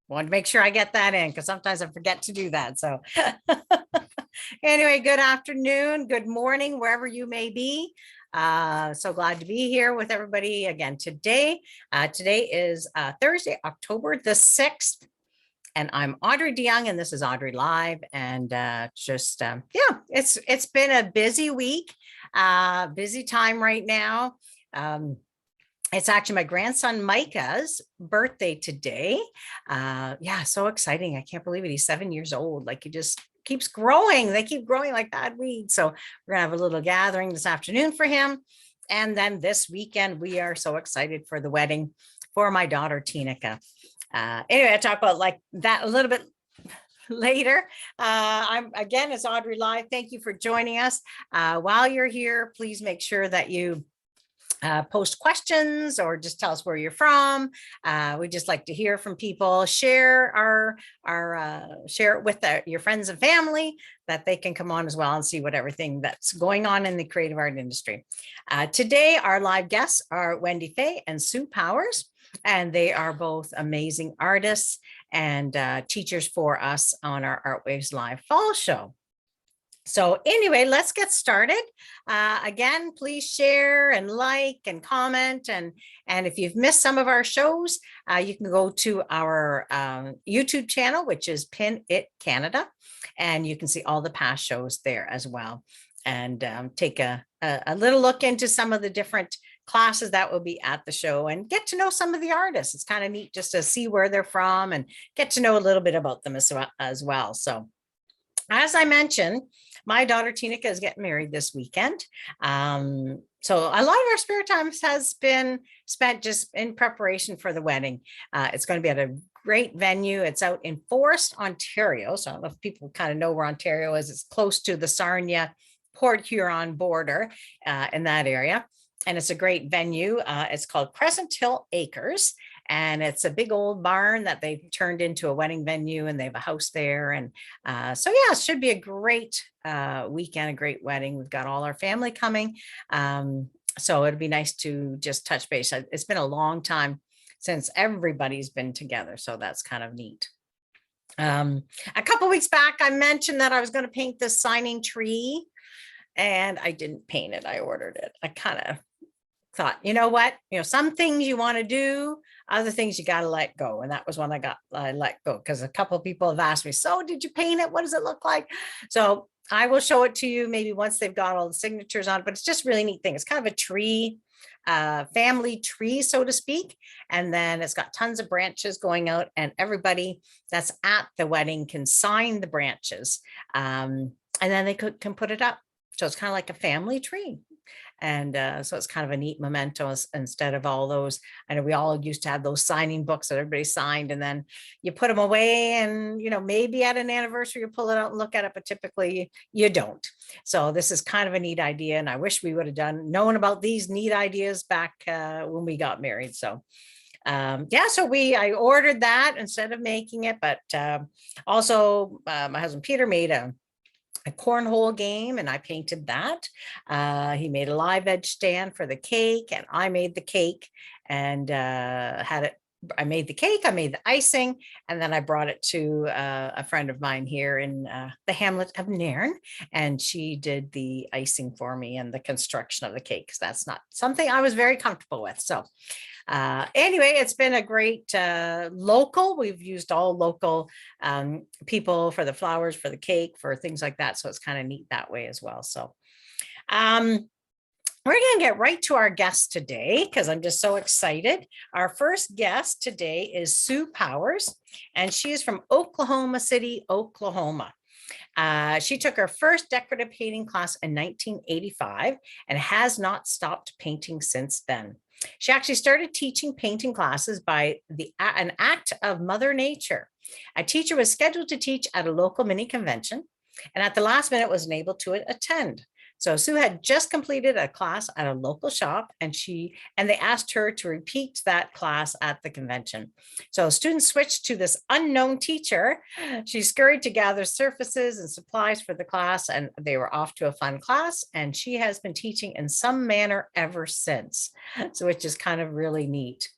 wanted to make sure I get that in because sometimes I forget to do that. So anyway, good afternoon, good morning, wherever you may be. So glad to be here with everybody again today. Today is Thursday, October the 6th. And I'm Audrey DeYoung, and this is Audrey Live. And yeah, it's been a busy week, busy time right now. It's actually my grandson Micah's birthday today. Yeah, so exciting. I can't believe it. He's 7 years old. Like he just keeps growing. They keep growing like bad weeds. So we're gonna have a little gathering this afternoon for him. And then this weekend, we are so excited for the wedding for my daughter Tinica. Anyway, I talk about like that a little bit later. It's Audrey Live. Thank you for joining us. While you're here, please make sure that you post questions or just tell us where you're from. We just like to hear from people. Share share it with your friends and family that they can come on as well and see what everything that's going on in the creative art industry. Today, our live guests are Wendy Faye and Sue Powers. And they are both amazing artists and teachers for us on our Art Waves Live Fall Show. So anyway, let's get started. Again, please share and like and comment. And if you've missed some of our shows, you can go to our YouTube channel, which is Pin It Canada. And you can see all the past shows there as well. And take a little look into some of the different classes that will be at the show and get to know some of the artists. It's kind of neat just to see where they're from and get to know a little bit about them as well. So as I mentioned, my daughter Tinica is getting married this weekend. So a lot of our spare time has been spent just in preparation for the wedding. It's going to be at a great venue. It's out in Forest, Ontario. So I don't know if people kind of know where Ontario is. It's close to the Sarnia Port Huron border in that area. And it's a great venue. It's called Crescent Hill Acres. And it's a big old barn that they've turned into a wedding venue, and they have a house there. And so, yeah, it should be a great weekend, a great wedding. We've got all our family coming. So it'd be nice to just touch base. It's been a long time since everybody's been together. So that's kind of neat. A couple of weeks back, I mentioned that I was going to paint this signing tree, and I didn't paint it. I ordered it. I kind of thought, you know what, some things you want to do, other things you got to let go. And that was one I let go because a couple of people have asked me, so did you paint it? What does it look like? So I will show it to you maybe once they've got all the signatures on it, but it's just really neat thing. It's kind of a tree, family tree, so to speak. And then it's got tons of branches going out, and everybody that's at the wedding can sign the branches. And then they can put it up. So it's kind of like a family tree. And so it's kind of a neat memento instead of all those. I know we all used to have those signing books that everybody signed, and then you put them away, and maybe at an anniversary you pull it out and look at it, but typically you don't. So this is kind of a neat idea, and I wish we would have known about these neat ideas back when we got married. So yeah, so I ordered that instead of making it, but also my husband Peter made a cornhole game, and I painted that. He made a live edge stand for the cake, and I made the cake and I made the cake, I made the icing, and then I brought it to a friend of mine here in the hamlet of Nairn, and she did the icing for me and the construction of the cake, because that's not something I was very comfortable with. So anyway, it's been a great local. We've used all local people for the flowers, for the cake, for things like that. So it's kind of neat that way as well. So we're going to get right to our guest today because I'm just so excited. Our first guest today is Sue Powers, and she is from Oklahoma City, Oklahoma. She took her first decorative painting class in 1985 and has not stopped painting since then. She actually started teaching painting classes by an act of Mother Nature. A teacher was scheduled to teach at a local mini convention, and at the last minute was unable to attend. So Sue had just completed a class at a local shop, and they asked her to repeat that class at the convention. So students switched to this unknown teacher. She scurried to gather surfaces and supplies for the class, and they were off to a fun class. And she has been teaching in some manner ever since, so which is kind of really neat.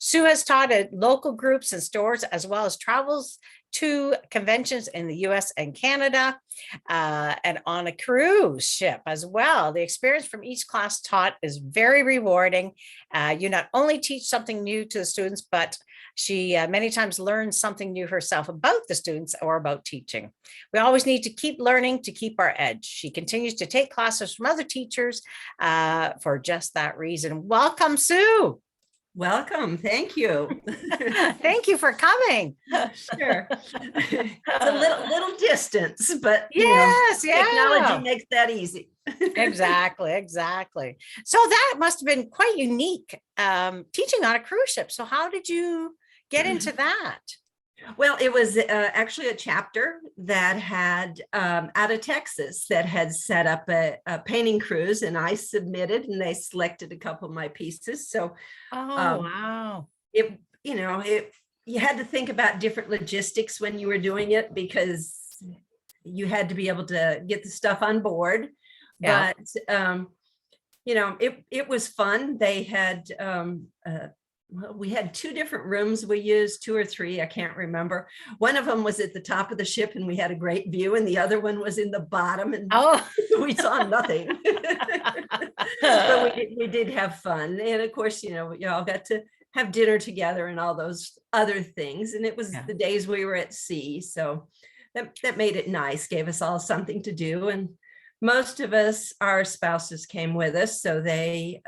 Sue has taught at local groups and stores, as well as travels to conventions in the US and Canada, and on a cruise ship as well. The experience from each class taught is very rewarding. You not only teach something new to the students, but she many times learns something new herself about the students or about teaching. We always need to keep learning to keep our edge. She continues to take classes from other teachers for just that reason. Welcome, Sue. Welcome. Thank you. Thank you for coming. Sure. It's a little distance, but yes, yeah. Technology makes that easy. Exactly. So that must have been quite unique, teaching on a cruise ship. So how did you get into that? Well, it was actually a chapter that had out of Texas that had set up a painting cruise, and I submitted, and they selected a couple of my pieces. So, wow! You had to think about different logistics when you were doing it, because you had to be able to get the stuff on board. Yeah. But it was fun. They had we had 2 different rooms we used, 2 or 3, I can't remember. One of them was at the top of the ship and we had a great view, and the other one was in the bottom and we saw nothing. But we did have fun. And of course, we all got to have dinner together and all those other things. And it was the days we were at sea. So that made it nice, gave us all something to do. And most of us, our spouses came with us. So they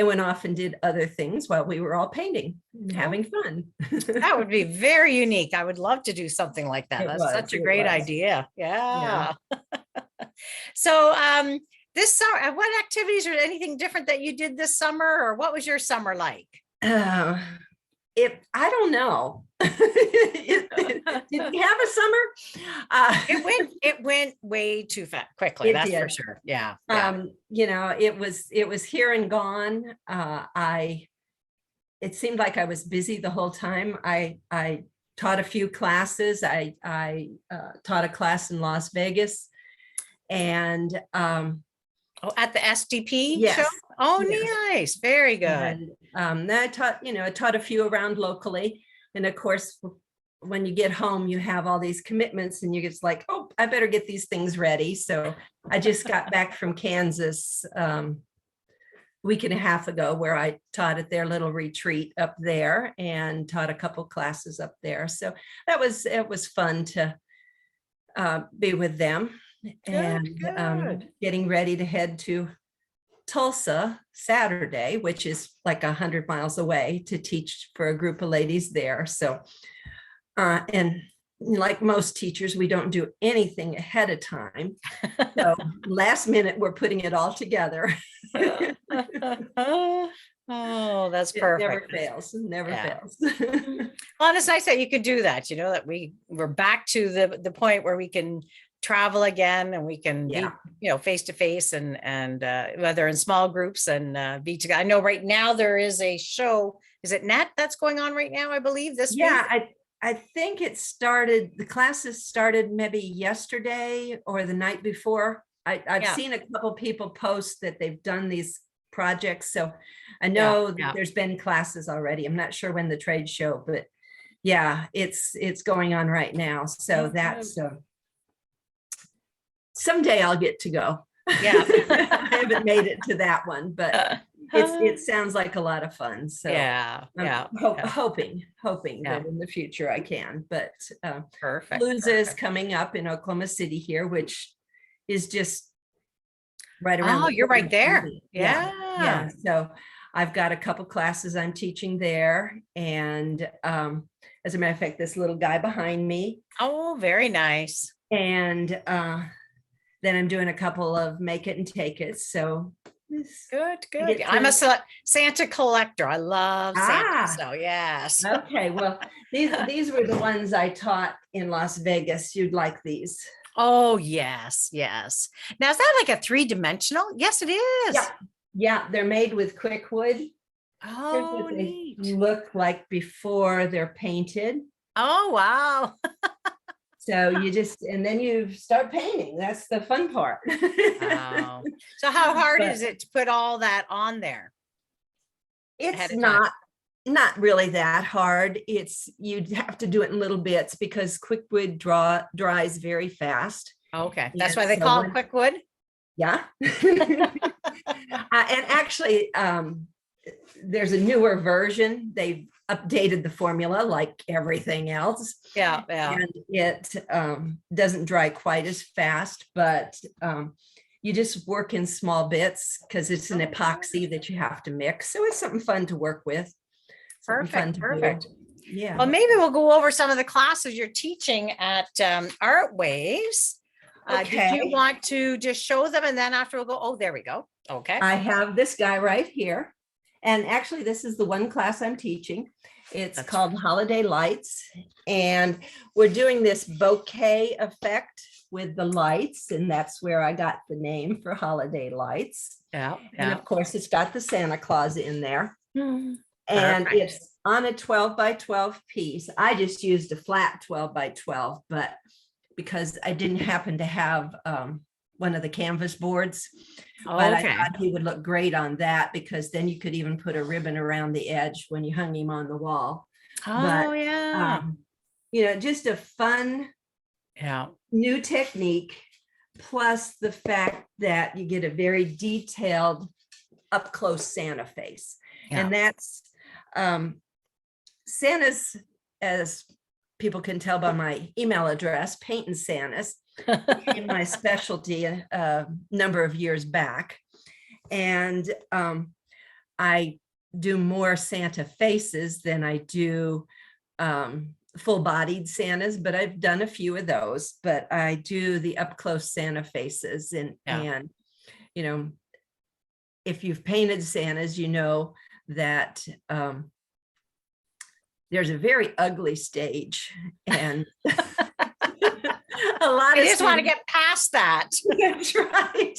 went off and did other things while we were all painting and having fun. That would be very unique. I would love to do something like that. That's such a great idea. Yeah. So this summer, what activities or anything different that you did this summer, or what was your summer like? I don't know. Did we have a summer? It went way too quickly. That's for sure. Yeah. It was here and gone. It seemed like I was busy the whole time. I taught a few classes. I taught a class in Las Vegas, and at the SDP yes. show. Oh, yes. Nice. Very good. And then I taught a few around locally. And of course, when you get home, you have all these commitments and you're just like, oh, I better get these things ready. So I just got back from Kansas a week and a half ago, where I taught at their little retreat up there and taught a couple classes up there. So it was fun to be with them. And getting ready to head to Tulsa Saturday, which is like 100 miles away, to teach for a group of ladies there. So, and like most teachers, we don't do anything ahead of time. So last minute, we're putting it all together. Oh, that's perfect. Never fails. Well, it's nice that you could do that, that we're back to the point where we can travel again, and we can be, face to face, and whether in small groups and be together. I know right now there is a show. Is it NET that's going on right now? I believe this week. I think the classes started maybe yesterday or the night before. I've seen a couple people post that they've done these projects. So I know that there's been classes already. I'm not sure when the trade show, but it's going on right now. So that's someday I'll get to go. Yeah. I haven't made it to that one, but it sounds like a lot of fun. So I'm hoping that in the future I can. But perfect. Palooza is coming up in Oklahoma City here, which is just right around. Oh, you're right there. Yeah. So I've got a couple classes I'm teaching there, and as a matter of fact, this little guy behind me. Oh, very nice. And then I'm doing a couple of make it and take it. So good. I'm a Santa collector. I love Santa. So yes. Okay. Well, these were the ones I taught in Las Vegas. You'd like these. Oh, yes. Now, is that like a 3-dimensional? Yes, it is. Yeah. They're made with quick wood. Oh, they look like before they're painted. Oh, wow. So and then you start painting. That's the fun part. Wow. So how hard is it to put all that on there? It's not Not really that hard. You'd have to do it in little bits because quickwood dries very fast. Okay, that's And why they so call it quickwood. yeah. And actually, there's a newer version. They've updated the formula like everything else. Yeah, yeah. And it doesn't dry quite as fast, but you just work in small bits because it's an epoxy that you have to mix. So it's something fun to work with. Perfect, perfect. Yeah. Well, maybe we'll go over some of the classes you're teaching at Art Waves. Did you Okay. want to just show them and then after we'll go, oh, there we go. Okay. I have this guy right here. And actually, this is the one class I'm teaching. It's called Holiday Lights. And we're doing this bouquet effect with the lights. And that's where I got the name for Holiday Lights. Yeah. And Yeah. of course, it's got the Santa Claus in there. Mhm. And Perfect. it's on a 12 by 12 piece. I just used a flat 12 by 12, but because I didn't happen to have one of the canvas boards, but I Okay. thought he would look great on that because then you could even put a ribbon around the edge when you hung him on the wall. Oh, yeah. Just a fun Yeah. new technique, plus the fact that you get a very detailed up close Santa face. Yeah. And that's Santa's, as people can tell by my email address, painting Santa's became my specialty a number of years back. And I do more Santa faces than I do full-bodied Santas, but I've done a few of those. But I do the up-close Santa faces, and if you've painted Santas, you know that there's a very ugly stage, and a lot I of just want to students, get past that. that's right.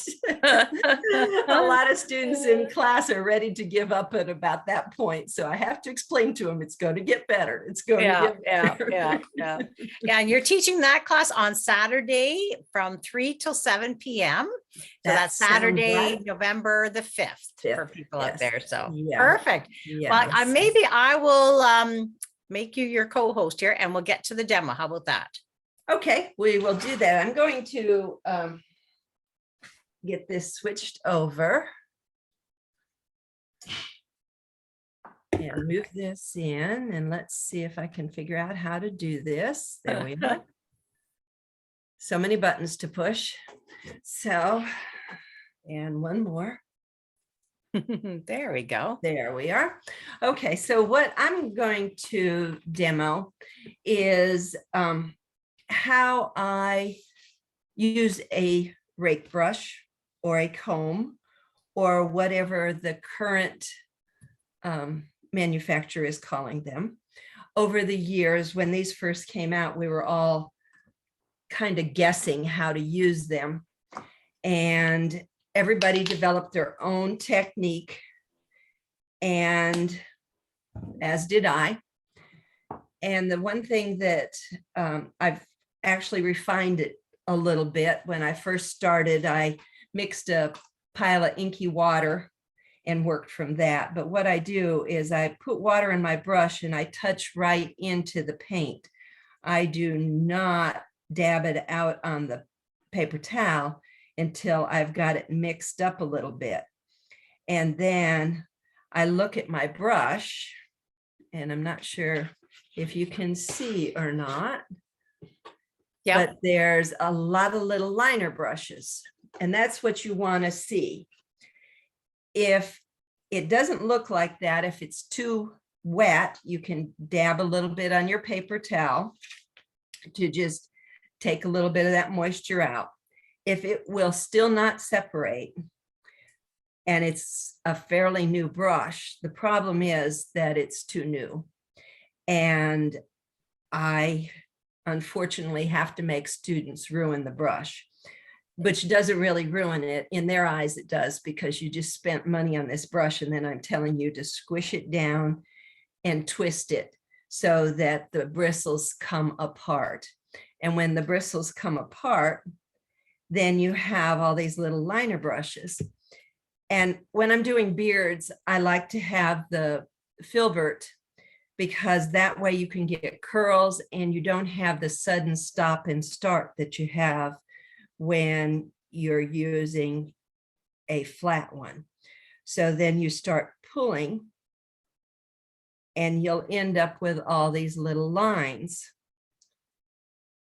A lot of students in class are ready to give up at about that point. So I have to explain to them it's going to get better. It's going to get better. Yeah. And you're teaching that class on Saturday from 3 till 7 p.m. So that's sounds Saturday, right. November the 5th for people out Yes. there. So Yeah. perfect. Well, Yes. maybe I will make you your co-host here and we'll get to the demo. How about that? Okay, we will do that. I'm going to get this switched over and move this in, and let's see if I can figure out how to do this. There we go. So many buttons to push. So, and one more. There we go. There we are. Okay, so what I'm going to demo is how I use a rake brush or a comb or whatever the current manufacturer is calling them. Over the years, when these first came out, we were all kind of guessing how to use them. And everybody developed their own technique, and as did I. And the one thing that I've actually refined it a little bit. When I first started, I mixed a pile of inky water and worked from that. But what I do is I put water in my brush and I touch right into the paint. I do not dab it out on the paper towel until I've got it mixed up a little bit. And then I look at my brush, and I'm not sure if you can see or not. Yeah. But there's a lot of little liner brushes, and that's what you want to see. If it doesn't look like that, if it's too wet, you can dab a little bit on your paper towel to just take a little bit of that moisture out. If it will still not separate, and it's a fairly new brush, the problem is that it's too new. And I unfortunately have to make students ruin the brush, which doesn't really ruin it. In their eyes, it does, because you just spent money on this brush, and then I'm telling you to squish it down and twist it so that the bristles come apart. And when the bristles come apart, then you have all these little liner brushes. And when I'm doing beards, I like to have the filbert, because that way you can get curls and you don't have the sudden stop and start that you have when you're using a flat one. So then you start pulling and you'll end up with all these little lines.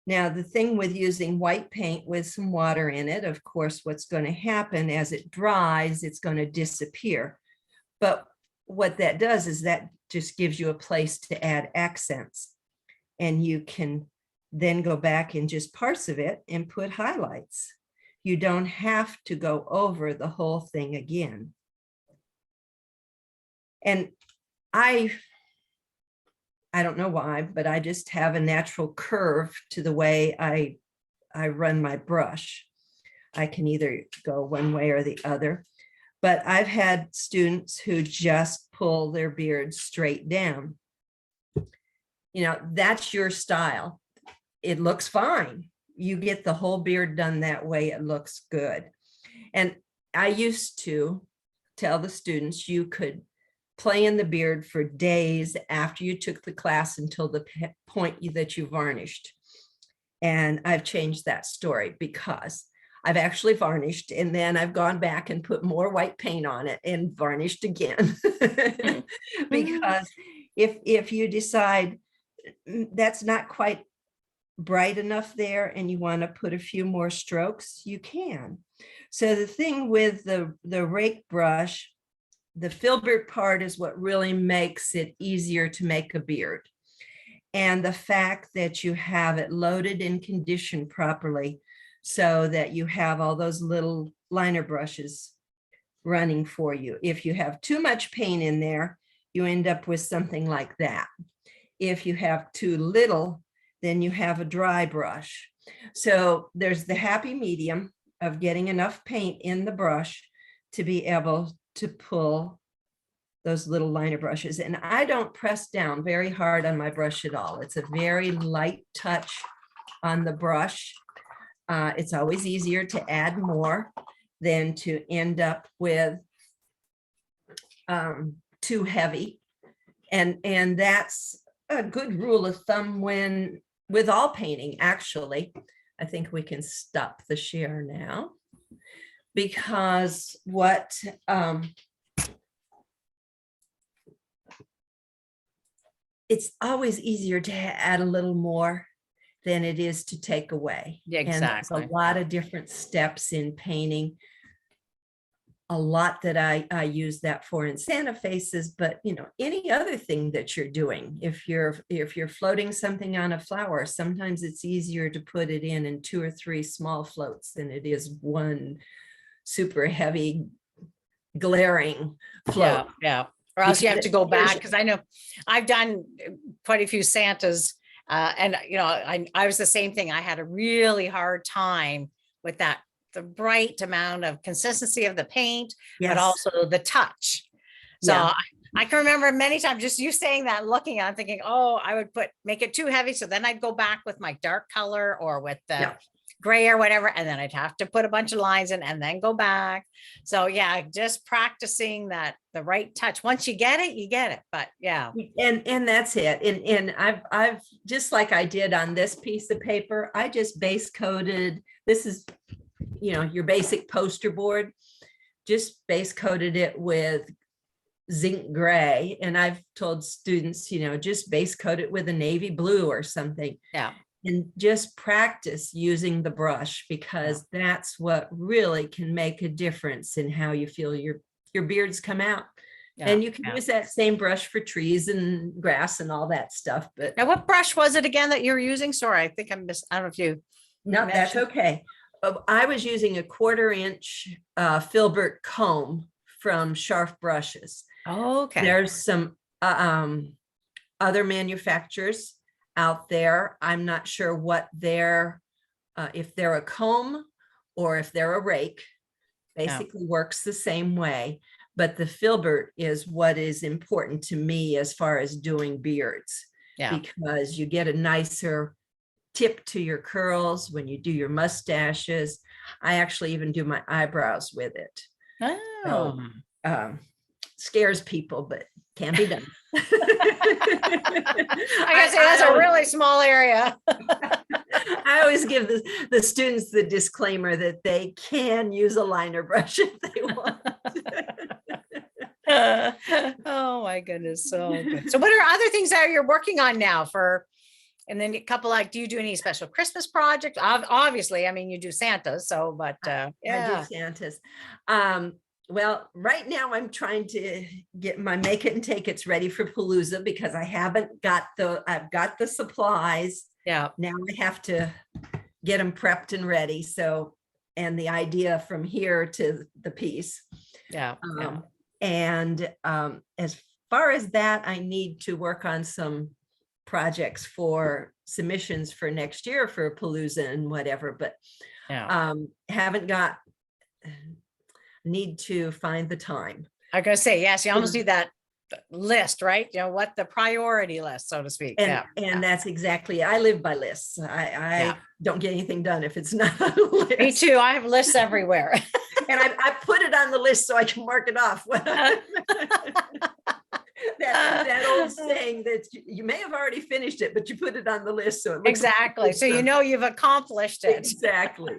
Now, the thing with using white paint with some water in it, of course, what's going to happen as it dries, it's going to disappear. But what that does is that just gives you a place to add accents. And you can then go back and just parse of it and put highlights. You don't have to go over the whole thing again. And I don't know why, but I just have a natural curve to the way I run my brush. I can either go one way or the other, but I've had students who just pull their beards straight down. You know, that's your style. It looks fine. You get the whole beard done that way, it looks good. And I used to tell the students you could play in the beard for days after you took the class until the point that you varnished. And I've changed that story because I've actually varnished and then I've gone back and put more white paint on it and varnished again. Because if you decide that's not quite bright enough there and you want to put a few more strokes, you can. So the thing with the rake brush, the filbert part is what really makes it easier to make a beard. And the fact that you have it loaded and conditioned properly so that you have all those little liner brushes running for you. If you have too much paint in there, you end up with something like that. If you have too little, then you have a dry brush. So there's the happy medium of getting enough paint in the brush to be able to pull those little liner brushes. And I don't press down very hard on my brush at all. It's a very light touch on the brush. It's always easier to add more than to end up with too heavy. And that's a good rule of thumb when with all painting, actually. I think we can stop the share now because what it's always easier to add a little more than it is to take away. Yeah, exactly. And there's a lot of different steps in painting. A lot that I use that for in Santa faces, but you know, any other thing that you're doing, if you're floating something on a flower, sometimes it's easier to put it in 2 or 3 small floats than it is one super heavy glaring float. Yeah. Or else you have to go back, because I know I've done quite a few Santas and you know, I was the same thing. I had a really hard time with that, the right amount of consistency of the paint, but also the touch. So I can remember many times just you saying that, looking at it, thinking, oh, I would make it too heavy. So then I'd go back with my dark color or with the gray or whatever. And then I'd have to put a bunch of lines in and then go back. So yeah, just practicing that, the right touch. Once you get it, you get it. But yeah. And that's it. And I've just like I did on this piece of paper, I just base coated. This is, you know, your basic poster board, just base coated it with zinc gray. And I've told students, you know, just base coat it with a navy blue or something. Yeah. And just practice using the brush, because that's what really can make a difference in how you feel your beards come out. And you can use that same brush for trees and grass and all that stuff. But now, what brush was it again that you were using? Sorry, I think I missed. I don't know if you. No, that's okay. I was using a 1/4 inch filbert comb from Sharp Brushes. Oh, okay. There's some other manufacturers out there. I'm not sure what they're, if they're a comb or if they're a rake, basically works the same way. But the filbert is what is important to me as far as doing beards, because you get a nicer tip to your curls when you do your mustaches. I actually even do my eyebrows with it. Oh. So, scares people, but Can be done. I gotta say, that's a really small area. I always give the students the disclaimer that they can use a liner brush if they want. Oh my goodness, so good. So what are other things that you're working on now for, and then a couple, like, do you do any special Christmas projects? Obviously, I mean, you do Santa's, so, but I yeah. do Santas. Well, right now I'm trying to get my make it and take it's ready for Palooza because I've got the supplies. Yeah. Now I have to get them prepped and ready. So, and the idea from here to the piece. Yeah. And as far as that, I need to work on some projects for submissions for next year for Palooza and whatever, but need to find the time. I'm gonna say, yes, you almost need that list, right? You know, what the priority list, so to speak. And that's exactly, I live by lists. I don't get anything done if it's not on a list. Me too. I have lists everywhere. And I put it on the list so I can mark it off. that old saying that you may have already finished it, but you put it on the list. So it looks exactly. So you know you've accomplished it. Exactly.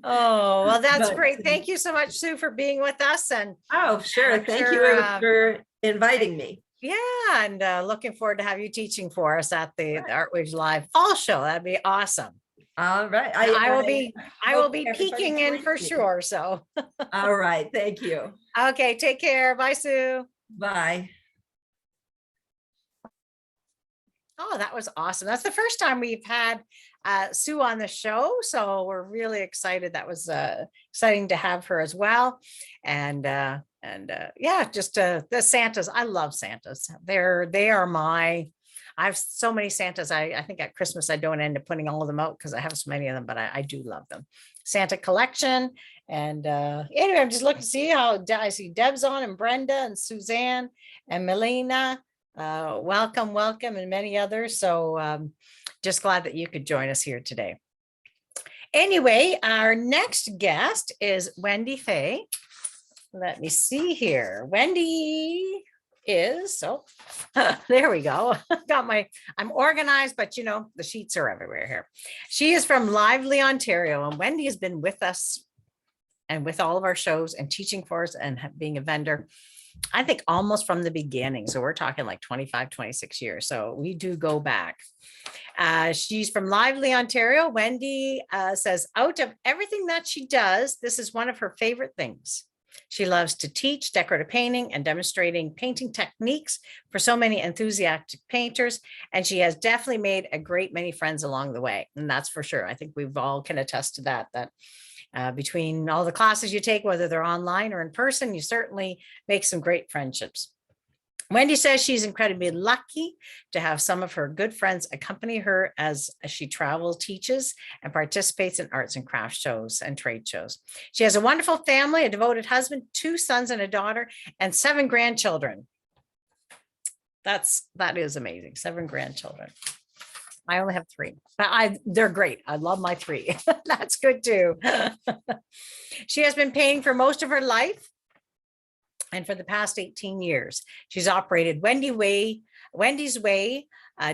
Oh, well, that's great. Thank you so much, Sue, for being with us. And oh, sure. Thank you for inviting me. Yeah, and looking forward to have you teaching for us at the Art Waves Live Fall Show. That'd be awesome. All right. I will be peeking in for sure. So all right. Thank you. Okay, take care. Bye, Sue. Bye. Oh, that was awesome. That's the first time we've had Sue on the show. So we're really excited. That was exciting to have her as well. And yeah, just the Santas. I love Santas. They are my, I have so many Santas. I think at Christmas, I don't end up putting all of them out because I have so many of them, but I do love them. Santa collection. And anyway, I'm just looking to see how I see Deb's on, and Brenda and Suzanne and Melina. Welcome, and many others. So just glad that you could join us here today. Anyway, our next guest is Wendy Faye. Let me see here. Wendy is, there we go. I'm organized, but you know, the sheets are everywhere here. She is from Lively, Ontario, and Wendy has been with us and with all of our shows and teaching for us and being a vendor, I think almost from the beginning. So we're talking like 25, 26 years. So we do go back. She's from Lively, Ontario. Wendy says, out of everything that she does, this is one of her favorite things. She loves to teach decorative painting and demonstrating painting techniques for so many enthusiastic painters. And she has definitely made a great many friends along the way. And that's for sure. I think we've all can attest to that, between all the classes you take, whether they're online or in person, you certainly make some great friendships. Wendy says she's incredibly lucky to have some of her good friends accompany her as she travels, teaches, and participates in arts and crafts shows and trade shows. She has a wonderful family, a devoted husband, 2 sons and a daughter, and 7 grandchildren. That is amazing. 7 grandchildren. I only have 3, but they're great. I love my 3. That's good too. She has been painting for most of her life. And for the past 18 years, she's operated Wendy's Way,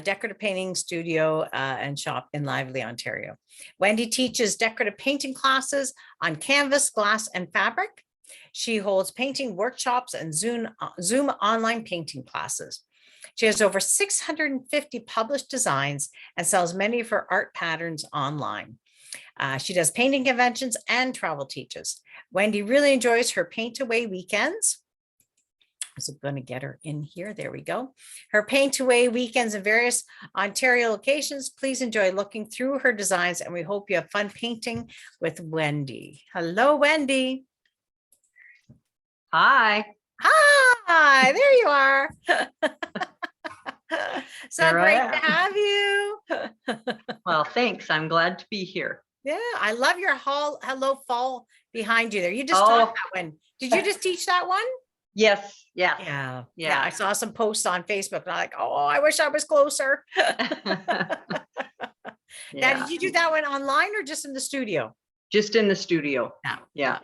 decorative painting studio and shop in Lively, Ontario. Wendy teaches decorative painting classes on canvas, glass, and fabric. She holds painting workshops and Zoom online painting classes. She has over 650 published designs and sells many of her art patterns online. She does painting conventions and travel teaches. Wendy really enjoys her paint away weekends. So I'm going to get her in here. There we go. Her paint away weekends in various Ontario locations. Please enjoy looking through her designs, and we hope you have fun painting with Wendy. Hello, Wendy. Hi. Hi, there you are. So There great to have you. Well, thanks. I'm glad to be here. Yeah, I love your hello fall behind you there. You just taught that one. Did you just teach that one? Yes. Yeah. Yeah. I saw some posts on Facebook and I'm like, oh, I wish I was closer. Now, did you do that one online or just in the studio? Just in the studio. No. Yeah.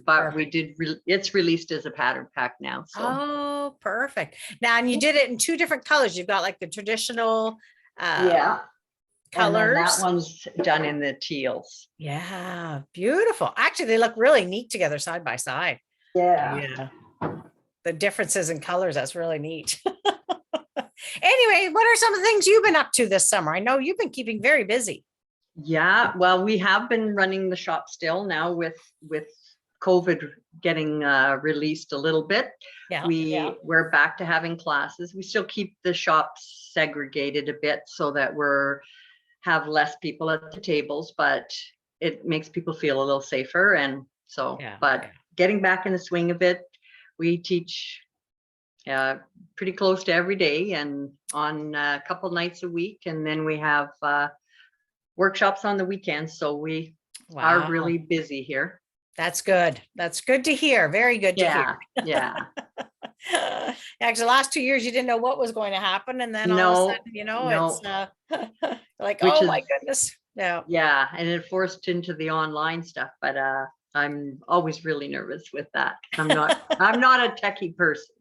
but we did, it's released as a pattern pack now. So Oh, perfect. Now, and you did it in two different colors. You've got like the traditional yeah. And then colors. that one's done in the teals. Yeah, beautiful. Actually, they look really neat together side by side. Yeah. The differences in colors, that's really neat. Anyway, what are some of the things you've been up to this summer? I know you've been keeping very busy. Yeah, well, we have been running the shop still now with COVID getting released a little bit. Yeah. We're back to having classes. We still keep the shops segregated a bit so that have less people at the tables, but it makes people feel a little safer. And so, getting back in the swing of it, we teach pretty close to every day and on a couple nights a week. And then we have workshops on the weekends. So we are really busy here. That's good. That's good to hear. Very good to hear. Yeah. Actually, the last 2 years, you didn't know what was going to happen. And then all of a sudden, it's like, oh my goodness. Yeah. And it forced into the online stuff, but I'm always really nervous with that. I'm not a techie person.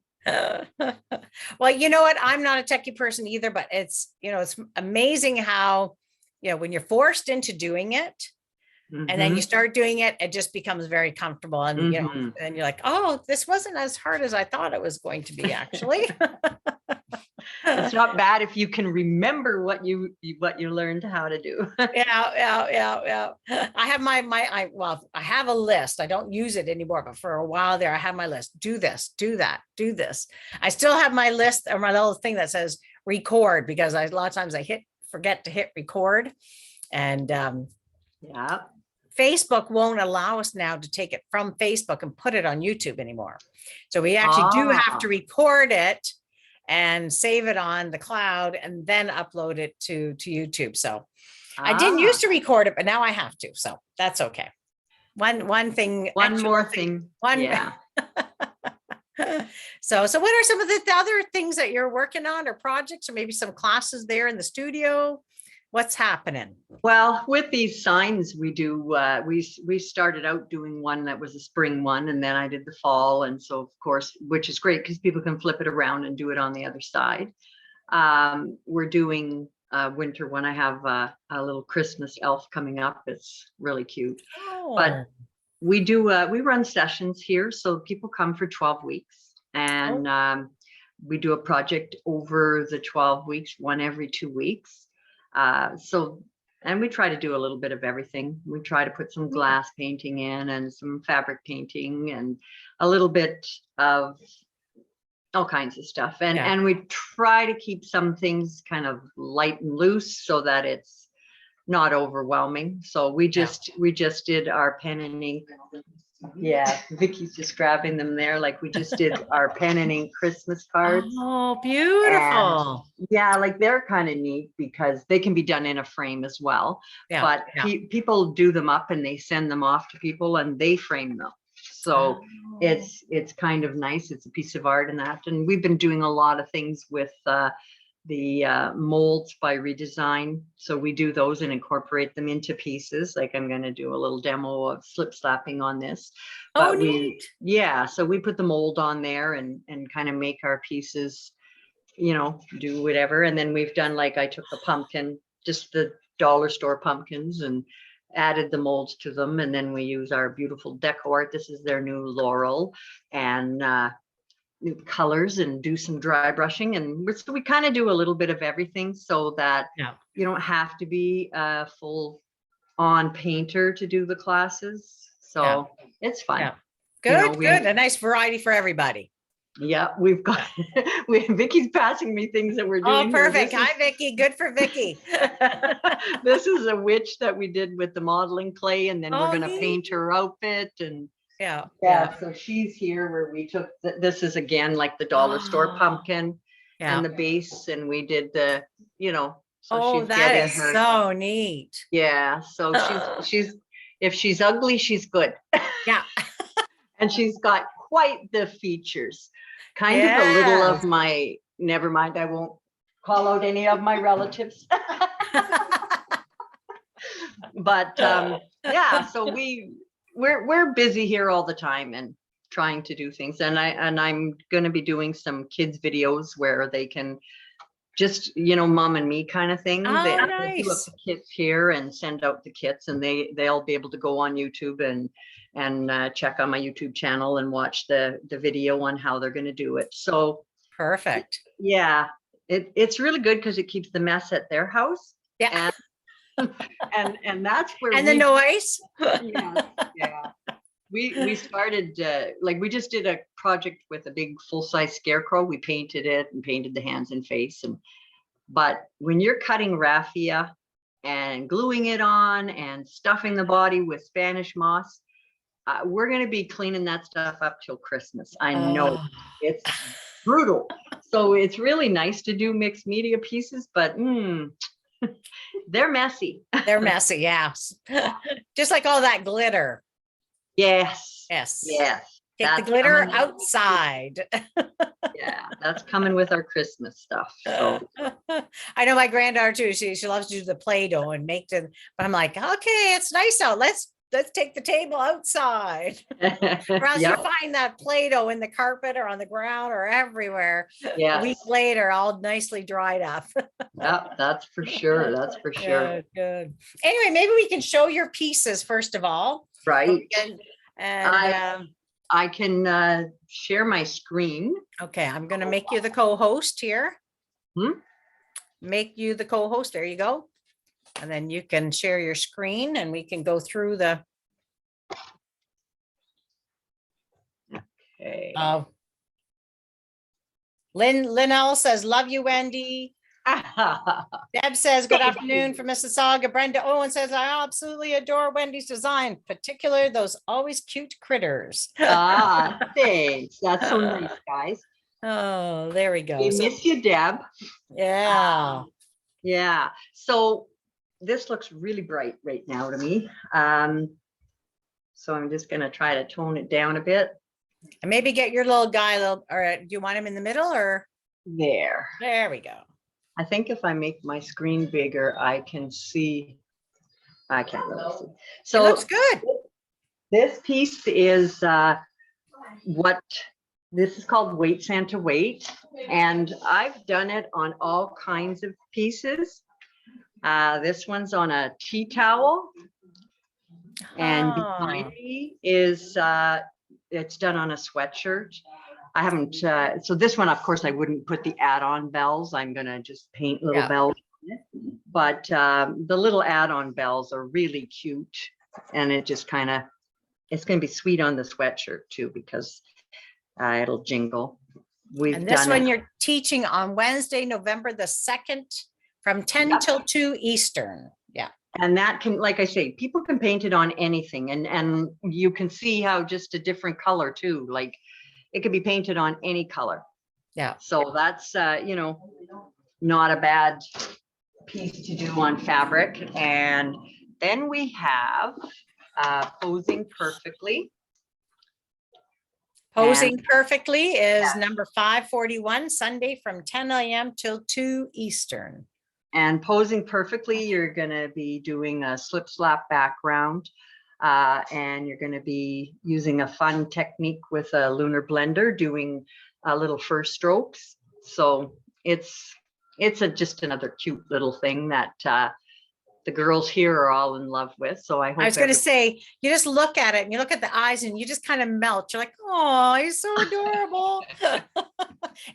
Well, you know what? I'm not a techie person either, but it's amazing how, when you're forced into doing it, and then you start doing it, it just becomes very comfortable. And, and you're like, oh, this wasn't as hard as I thought it was going to be, actually. It's not bad if you can remember what you learned how to do. Yeah. I have I have a list. I don't use it anymore, but for a while there, I had my list. Do this, do that, do this. I still have my list or my little thing that says record, because a lot of times I forget to hit record. And Facebook won't allow us now to take it from Facebook and put it on YouTube anymore. So we actually do have to record it and save it on the cloud and then upload it to YouTube. So I didn't used to record it, but now I have to. So that's okay. One more thing. Yeah. So what are some of the other things that you're working on, or projects, or maybe some classes there in the studio? What's happening? Well, with these signs, we do, we started out doing one that was a spring one, and then I did the fall. And so, of course, which is great because people can flip it around and do it on the other side. We're doing a winter one. I have a little Christmas elf coming up. It's really cute. But we do, we run sessions here. So people come for 12 weeks and we do a project over the 12 weeks, one every 2 weeks. And we try to do a little bit of everything. We try to put some glass painting in and some fabric painting and a little bit of all kinds of stuff. And we try to keep some things kind of light and loose so that it's not overwhelming. So we just did our pen and ink. Yeah, Vicky's just grabbing them there. Like we just did our pen and ink Christmas cards. Oh, beautiful. And like they're kind of neat because they can be done in a frame as well. But people do them up and they send them off to people and they frame them. So it's kind of nice. It's a piece of art and that. And we've been doing a lot of things with the molds by Redesign. So we do those and incorporate them into pieces. Like I'm going to do a little demo of slip slapping on this. But neat. So we put the mold on there and kind of make our pieces, do whatever. And then we've done, like I took a pumpkin, just the dollar store pumpkins, and added the molds to them. And then we use our beautiful deco art. This is their new laurel and new colors, and do some dry brushing. And we kind of do a little bit of everything so that you don't have to be a full on painter to do the classes. So it's fun. Yeah. Good, good. A nice variety for everybody. Yeah, we've got Vicky's passing me things that we're doing. Oh, perfect. Hi, Vicky. Good for Vicky. This is a witch that we did with the modeling clay, and then we're going to paint her outfit. And so she's here where we took this is again like the dollar store pumpkin and the base, and we did the so that is so neat. Yeah, so she's if she's ugly, she's good. Yeah. And she's got quite the features. Kind of a little of my, never mind, I won't call out any of my relatives. But so we're busy here all the time and trying to do things. And I'm going to be doing some kids videos where they can just, mom and me kind of thing. Oh, They do up nice. the kits here and send out the kits, and they'll be able to go on YouTube and check on my YouTube channel and watch the video on how they're going to do it. So Perfect. yeah, it's really good because it keeps the mess at their house. Yeah. And that's where And the noise. yeah. We started, we just did a project with a big full-size scarecrow. We painted it and painted the hands and face. But when you're cutting raffia and gluing it on and stuffing the body with Spanish moss, we're going to be cleaning that stuff up till Christmas. I know it's brutal. So it's really nice to do mixed media pieces, but they're messy. They're messy. Yes. Just like all that glitter. Yes. Yes. Yes. Take the glitter outside. Yeah, that's coming with our Christmas stuff. So I know my granddaughter too. She loves to do the Play-Doh and make the, but I'm like, okay, it's nice out. Let's take the table outside. Or else you find that Play-Doh in the carpet or on the ground or everywhere. Yeah. A week later, all nicely dried up. Yeah, that's for sure. That's for sure. Good. Anyway, maybe we can show your pieces first of all. Right. And I can share my screen. okay, I'm going to make you the co-host here. Make you the co-host. There you go. And then you can share your screen and we can go through the. Okay. Lynell says, love you, Wendy. Deb says, good afternoon from Mississauga. Brenda Owen says, I absolutely adore Wendy's design, particularly those always cute critters. Thanks. That's so nice, guys. Oh, there we go. We miss you, Deb. Yeah. Yeah. So this looks really bright right now to me. So I'm just going to try to tone it down a bit. And maybe get your little guy, or do you want him in the middle or? There we go. I think if I make my screen bigger, I can see. I can't really see. So it looks good. This piece is this is called Wait Santa Wait. And I've done it on all kinds of pieces. This one's on a tea towel. And behind me is, it's done on a sweatshirt. I haven't, so this one, of course, I wouldn't put the add-on bells. I'm going to just paint little bells on it. But the little add-on bells are really cute. And it just kind of, it's going to be sweet on the sweatshirt too, because it'll jingle. And this one you're teaching on Wednesday, November the 2nd from 10 till 2 Eastern. Yeah. And that can, like I say, people can paint it on anything. And you can see how just a different color too, like it could be painted on any color. Yeah. So that's, not a bad piece to do on fabric. And then we have Posing Perfectly. Posing Perfectly is number 541, Sunday from 10 a.m. till 2 Eastern. And Posing Perfectly, you're going to be doing a slip slap background. And you're going to be using a fun technique with a lunar blender, doing little first strokes. So it's just another cute little thing that the girls here are all in love with. So I was going to say, you just look at it and you look at the eyes and you just kind of melt. You're like, oh, he's so adorable.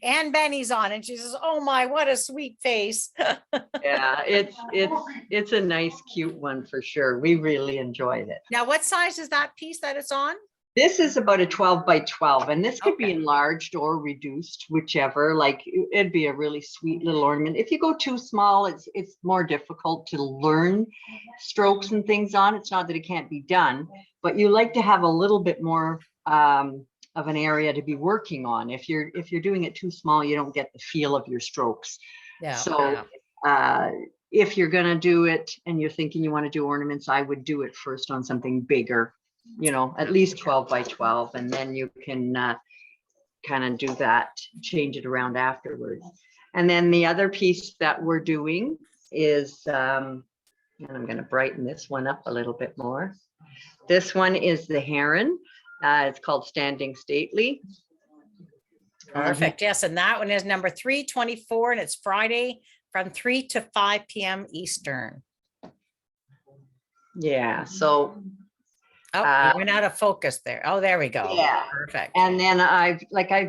And Benny's on and she says, oh my, what a sweet face. Yeah, it's a nice, cute one for sure. We really enjoyed it. Now, what size is that piece that it's on? This is about a 12 by 12, and this could be enlarged or reduced, whichever. Like it'd be a really sweet little ornament. If you go too small, it's more difficult to learn strokes and things on. It's not that it can't be done, but you like to have a little bit more of an area to be working on. If you're doing it too small, you don't get the feel of your strokes. Yeah. So if you're gonna do it and you're thinking you want to do ornaments, I would do it first on something bigger. At least 12 by 12, and then you can kind of do that, change it around afterwards. And then the other piece that we're doing is, and I'm going to brighten this one up a little bit more. This one is the heron. It's called Standing Stately. Perfect. Yes. And that one is number 324, and it's Friday from 3 to 5 p.m. Eastern. Yeah. So Oh, we went out of focus there. Oh, there we go. yeah. Perfect. And then I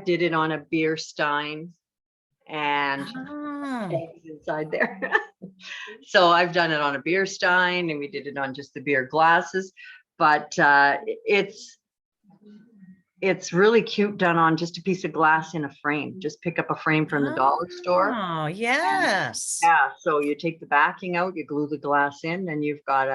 did it on a beer stein and Ah, eggs inside there. So I've done it on a beer stein, and we did it on just the beer glasses, but it's really cute done on just a piece of glass in a frame. Just pick up a frame from the dollar store. Oh, yes. Yeah, so you take the backing out, you glue the glass in, and you've got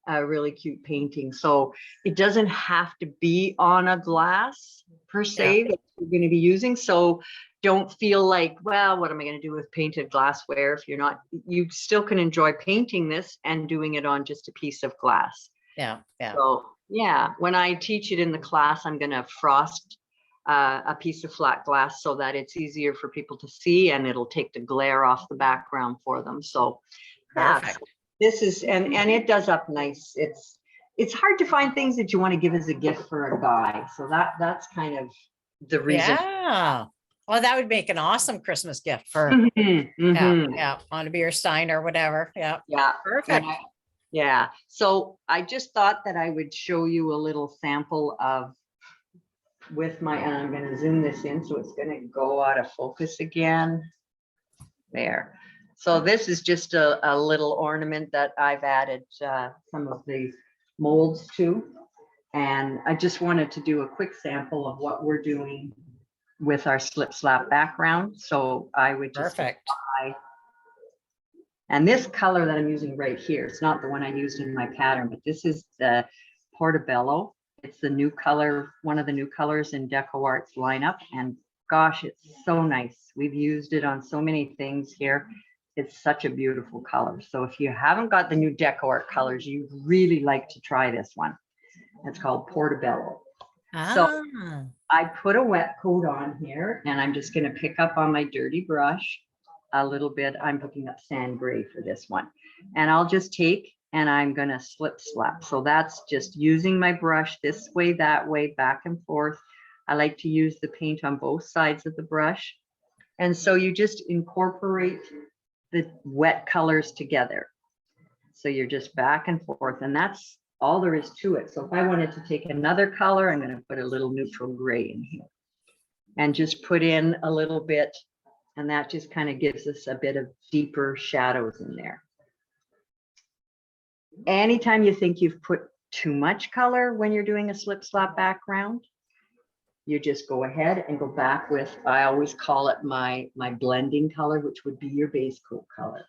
a really cute painting. So it doesn't have to be on a glass per se that you're going to be using. So don't feel like, well, what am I going to do with painted glassware? If you're not, you still can enjoy painting this and doing it on just a piece of glass. Yeah. Yeah. So yeah, when I teach it in the class, I'm going to frost a piece of flat glass so that it's easier for people to see, and it'll take the glare off the background for them. So yeah, Perfect. this is, and it does up nice. It's hard to find things that you want to give as a gift for a guy. So that's kind of the reason. Yeah. Well, that would make an awesome Christmas gift for, Mhm, mhm. yeah, on a beer stein or whatever. Yeah. Yeah. Perfect. Yeah. So I just thought that I would show you a little sample of with my, and I'm going to zoom this in so it's going to go out of focus again. There. So this is just a little ornament that I've added some of the molds to. And I just wanted to do a quick sample of what we're doing with our slip slap background. So I would just Perfect. apply. And this color that I'm using right here, it's not the one I used in my pattern, but this is the Portobello. It's the new color, one of the new colors in Deco Art's lineup. And gosh, it's so nice. We've used it on so many things here. It's such a beautiful color. So if you haven't got the new Deco Art colors, you'd really like to try this one. It's called Portobello. So I put a wet coat on here, and I'm just going to pick up on my dirty brush a little bit. I'm picking up sand gray for this one, and I'll just take and I'm going to slip slap. So that's just using my brush this way, that way, back and forth. I like to use the paint on both sides of the brush. And so you just incorporate the wet colors together. So you're just back and forth, and that's all there is to it. So if I wanted to take another color, I'm going to put a little neutral gray in here and just put in a little bit, and that just kind of gives us a bit of deeper shadows in there. Anytime you think you've put too much color when you're doing a slip slap background, you just go ahead and go back with, I always call it my blending color, which would be your base coat color.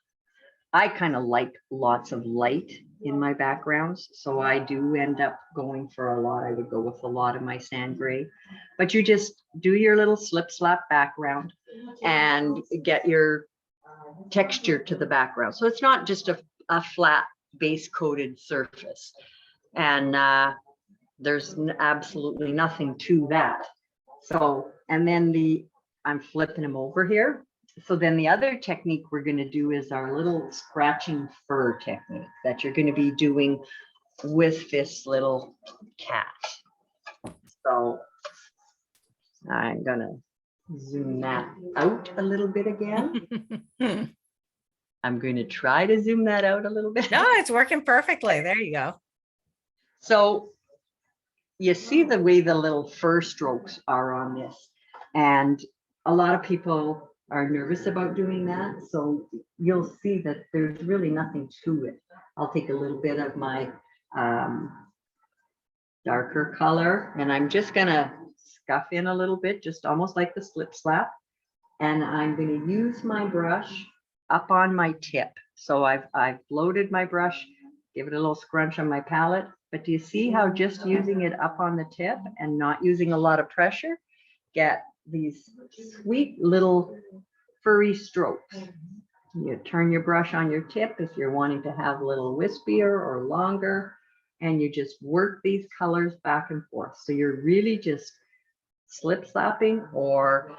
I kind of like lots of light in my backgrounds, so I do end up going for a lot. I would go with a lot of my sand gray, but you just do your little slip slap background and get your texture to the background. So it's not just a flat base coated surface, and there's absolutely nothing to that. So, and then I'm flipping them over here. So then the other technique we're going to do is our little scratching fur technique that you're going to be doing with this little cat. So I'm going to zoom that out a little bit again. I'm going to try to zoom that out a little bit. No, it's working perfectly. There you go. So you see the way the little fur strokes are on this, and a lot of people are nervous about doing that. So you'll see that there's really nothing to it. I'll take a little bit of my darker color, and I'm just gonna scuff in a little bit, just almost like the slip slap. And I'm going to use my brush up on my tip. So I've loaded my brush, give it a little scrunch on my palette. But do you see how just using it up on the tip and not using a lot of pressure, get these sweet little furry strokes? You turn your brush on your tip if you're wanting to have a little wispier or longer, and you just work these colors back and forth. So you're really just slip slapping or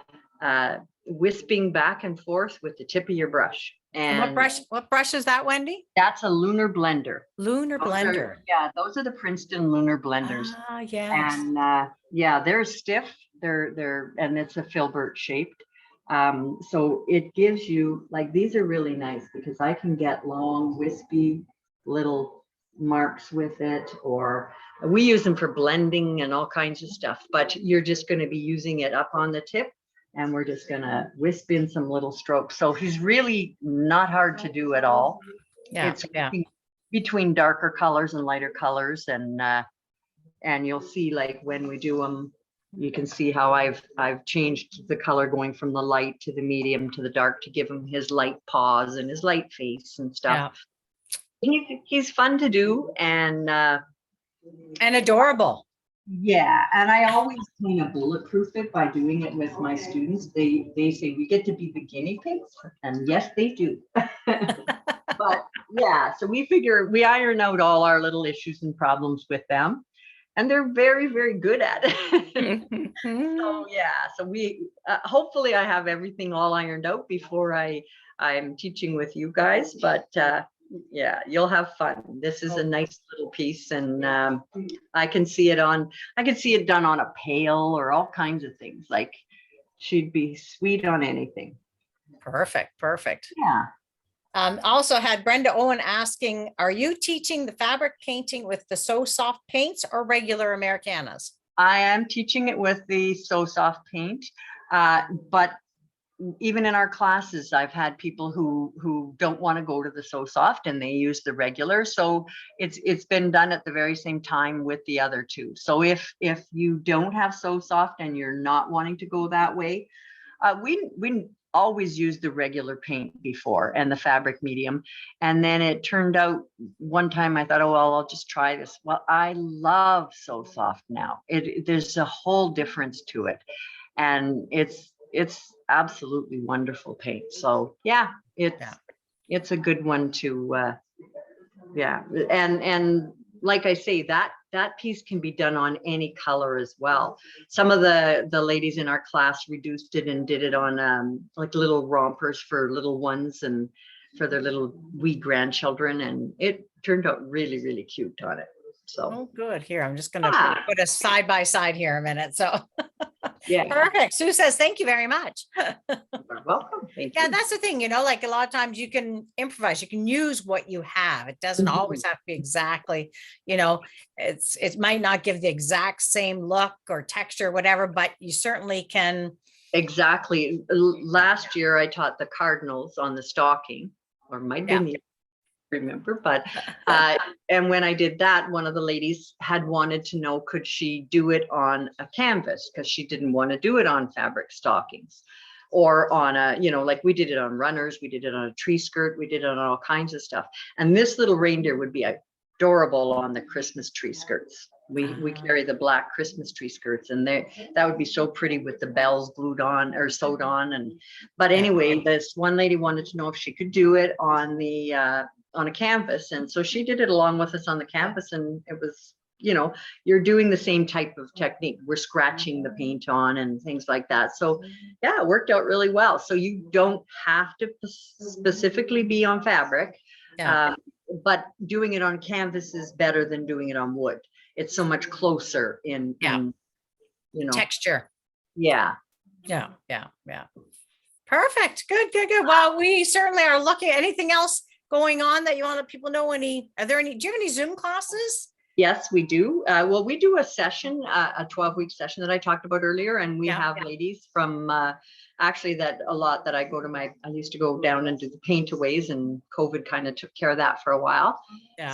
wisping back and forth with the tip of your brush. And what brush is that, Wendy? That's a lunar blender. Lunar blender. Yeah, those are the Princeton lunar blenders. Ah, yes. And yeah, they're stiff. And it's a filbert shaped. So it gives you, like, these are really nice because I can get long, wispy little marks with it, or we use them for blending and all kinds of stuff, but you're just going to be using it up on the tip. And we're just going to wisp in some little strokes. So he's really not hard to do at all. Yeah, it's yeah. between darker colors and lighter colors. And you'll see, like, when we do them, you can see how I've changed the color going from the light to the medium to the dark to give him his light paws and his light face and stuff. Yeah. He's fun to do and adorable. Yeah, and I always kind of bulletproof it by doing it with my students. They say we get to be the guinea pigs, and yes, they do. But yeah, so we figure we iron out all our little issues and problems with them, and they're very, very good at it. So yeah, so we hopefully I have everything all ironed out before I'm teaching with you guys, but yeah, you'll have fun. This is a nice little piece, and I can see it done on a pail or all kinds of things. Like, she'd be sweet on anything. Perfect. Yeah. Also had Brenda Owen asking, are you teaching the fabric painting with the So Soft paints or regular Americanas? I am teaching it with the So Soft paint, but even in our classes, I've had people who don't want to go to the So Soft and they use the regular. So it's been done at the very same time with the other two. So if you don't have So Soft and you're not wanting to go that way, we always used the regular paint before and the fabric medium. And then it turned out one time I thought, oh, well, I'll just try this. Well, I love So Soft now. There's a whole difference to it. And it's absolutely wonderful paint. So yeah, it's a good one to yeah. And like I say, that piece can be done on any color as well. Some of the ladies in our class reduced it and did it on like little rompers for little ones and for their little wee grandchildren, and it turned out really, really cute on it. So good. Here, I'm just gonna put us side by side here a minute. So yeah, perfect. Sue says thank you very much. You're welcome. Thank Yeah, you. that's the thing, like a lot of times you can improvise, you can use what you have. It doesn't always have to be exactly, it might not give the exact same look or texture, whatever, but you certainly can. Exactly. Last year I taught the cardinals on the stocking, or might be remember, but and when I did that, one of the ladies had wanted to know, could she do it on a canvas, because she didn't want to do it on fabric stockings or on a, like we did it on runners, we did it on a tree skirt, we did it on all kinds of stuff. And this little reindeer would be adorable on the Christmas tree skirts. We carry the black Christmas tree skirts, and that would be so pretty with the bells glued on or sewed on. But anyway, this one lady wanted to know if she could do it on a canvas, and so she did it along with us on the canvas, and it was, you're doing the same type of technique. We're scratching the paint on and things like that. So yeah, it worked out really well. So you don't have to specifically be on fabric, but doing it on canvas is better than doing it on wood. It's so much closer in texture. Yeah. Perfect. Good. Well, we certainly are looking at anything else going on that you want to let people know. Do you have any Zoom classes? Yes, we do. Well, we do a session, a 12-week session that I talked about earlier, and we have ladies from actually that I used to go down and do the paint-aways, and COVID kind of took care of that for a while.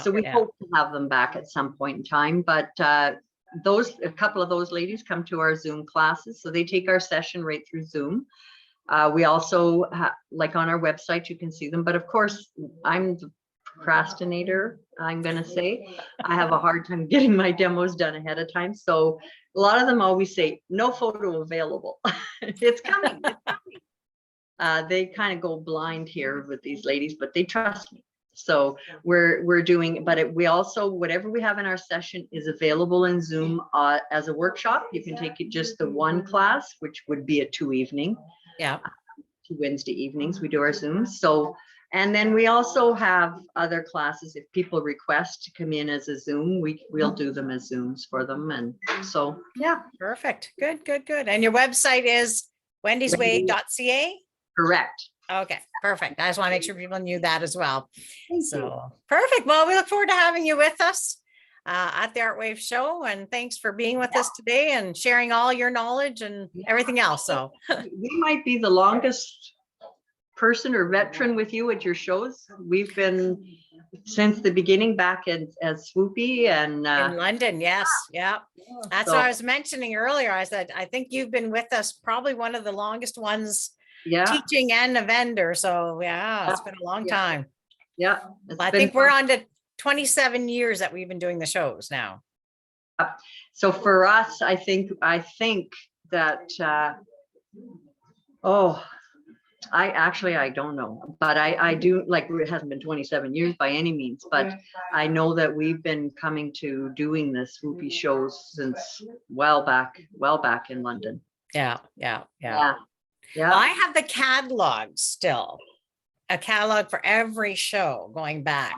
So we hope to have them back at some point in time. But a couple of those ladies come to our Zoom classes, so they take our session right through Zoom. We also like on our website, you can see them. But of course, I'm the procrastinator, I'm going to say. I have a hard time getting my demos done ahead of time. So a lot of them always say, no photo available. It's coming. They kind of go blind here with these ladies, but they trust me. So we're doing, but we also, whatever we have in our session is available in Zoom as a workshop. You can take it just the one class, which would be a 2 evening. Yeah. to Wednesday evenings. We do our Zooms. So, and then we also have other classes. If people request to come in as a Zoom, we'll do them as Zooms for them. And so, yeah. Perfect. Good, good, good. And your website is wendysway.ca? Correct. Okay, perfect. I just want to make sure people knew that as well. Thank you. So perfect. Well, we look forward to having you with us at the Art Wave show. And thanks for being with us today and sharing all your knowledge and everything else. So We might be the longest person or veteran with you at your shows. We've been since the beginning back as Swoopy and in London, yes. Yeah. That's what I was mentioning earlier. I said, I think you've been with us probably one of the longest ones teaching and a vendor. So yeah, it's been a long time. Yeah. I think we're on to 27 years that we've been doing the shows now. So for us, I think that, I don't know, but I do, like, it hasn't been 27 years by any means, but I know that we've been coming to doing the Swoopy shows since well back in London. Yeah. Yeah. Well, I have the catalog still, a catalog for every show going back.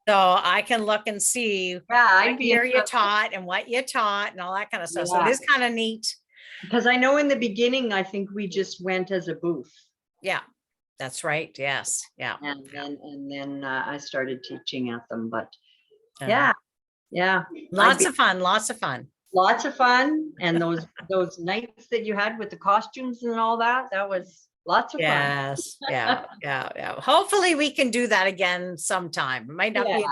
So I can look and see what year you taught and what you taught and all that kind of stuff. So it is kind of neat. Because I know in the beginning, I think we just went as a booth. Yeah, that's right. Yes. Yeah. And then I started teaching at them, but yeah. Lots of fun. Lots of fun. And those nights that you had with the costumes and all that was lots of fun. Yes. Yeah. Hopefully we can do that again sometime. It might not be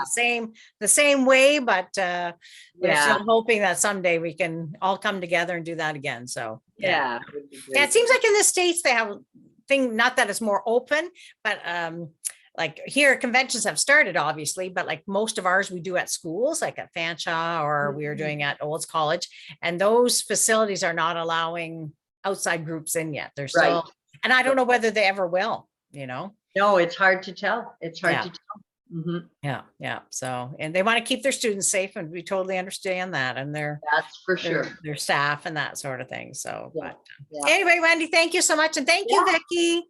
the same way, but we're still hoping that someday we can all come together and do that again. So yeah. It seems like in the States they have thing, not that it's more open, but like here conventions have started obviously, but like most of ours we do at schools, like at Fanshawe, or we are doing at Olds College, and those facilities are not allowing outside groups in yet. They're still, and I don't know whether they ever will, No, it's hard to tell. It's hard to tell. Mm-hmm. Yeah. So, and they want to keep their students safe, and we totally understand that, and that's for sure, their staff and that sort of thing. So, but anyway, Wendy, thank you so much, and thank you, Vicki.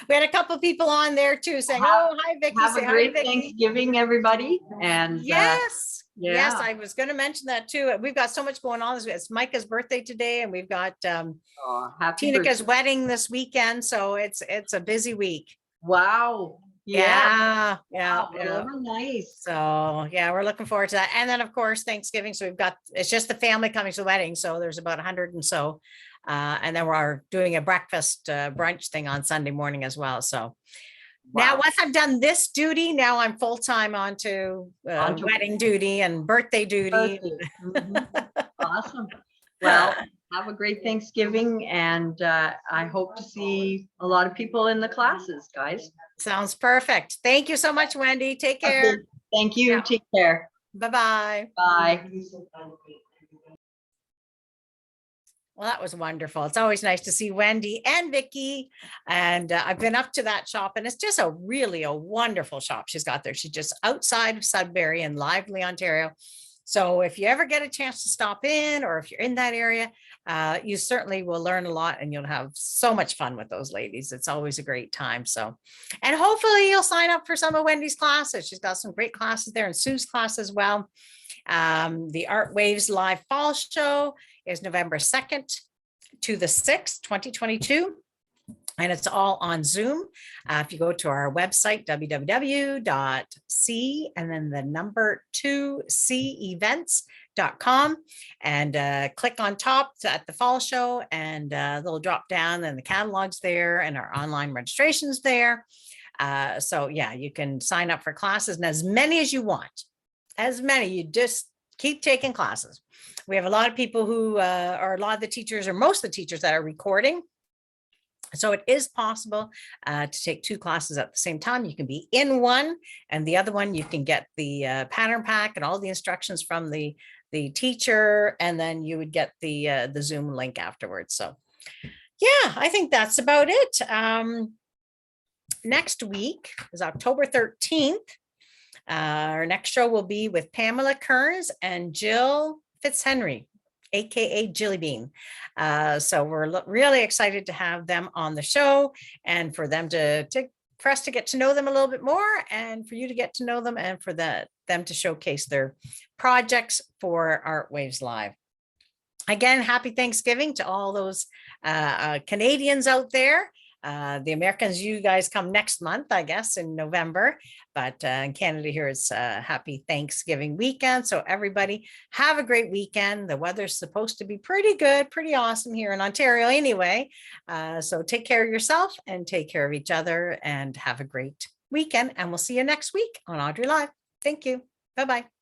We had a couple people on there too saying, "Oh, hi, Vicki." Have a great Thanksgiving, everybody, and yes. I was going to mention that too. We've got so much going on. It's Micah's birthday today, and we've got Tinika's wedding this weekend. So it's a busy week. Wow. Yeah. Nice. So yeah, we're looking forward to that. And then of course Thanksgiving. So it's just the family coming to the wedding. So there's about 100 and so. And then we're doing a breakfast brunch thing on Sunday morning as well. So. Now, once I've done this duty, now I'm full-time onto wedding duty and birthday duty. Awesome. Well, have a great Thanksgiving, and I hope to see a lot of people in the classes, guys. Sounds perfect. Thank you so much, Wendy. Take care. Okay. Thank you. Take care. Bye-bye. Bye. Well, that was wonderful. It's always nice to see Wendy and Vicki. And I've been up to that shop, and it's just a wonderful shop she's got there. She's just outside of Sudbury in Lively, Ontario. So if you ever get a chance to stop in, or if you're in that area, you certainly will learn a lot, and you'll have so much fun with those ladies. It's always a great time. So, and hopefully you'll sign up for some of Wendy's classes. She's got some great classes there, and Sue's class as well. The Art Waves Live Fall Show is November 2nd to the 6th, 2022. And it's all on Zoom. If you go to our website, www.c and then the number 2cevents.com, and click on top at the fall show, and they'll drop down, and the catalog's there, and our online registration's there. So yeah, you can sign up for classes, and as many as you want. As many, you just keep taking classes. We have a lot of people who are a lot of the teachers, or most of the teachers, that are recording. So it is possible to take two classes at the same time. You can be in one, and the other one you can get the pattern pack and all the instructions from the teacher, and then you would get the Zoom link afterwards. So yeah, I think that's about it. Next week is October 13th. Our next show will be with Pamela Kearns and Jill Fitzhenry. AKA Jilly Bean. So we're really excited to have them on the show and for them for us to get to know them a little bit more and for you to get to know them and for them to showcase their projects for Art Waves Live. Again, happy Thanksgiving to all those Canadians out there. The Americans, you guys come next month, I guess, in November. But in Canada here, it's happy Thanksgiving weekend. So everybody have a great weekend. The weather's supposed to be pretty good, pretty awesome here in Ontario anyway. So take care of yourself and take care of each other and have a great weekend. And we'll see you next week on Audrey Live. Thank you. Bye-bye.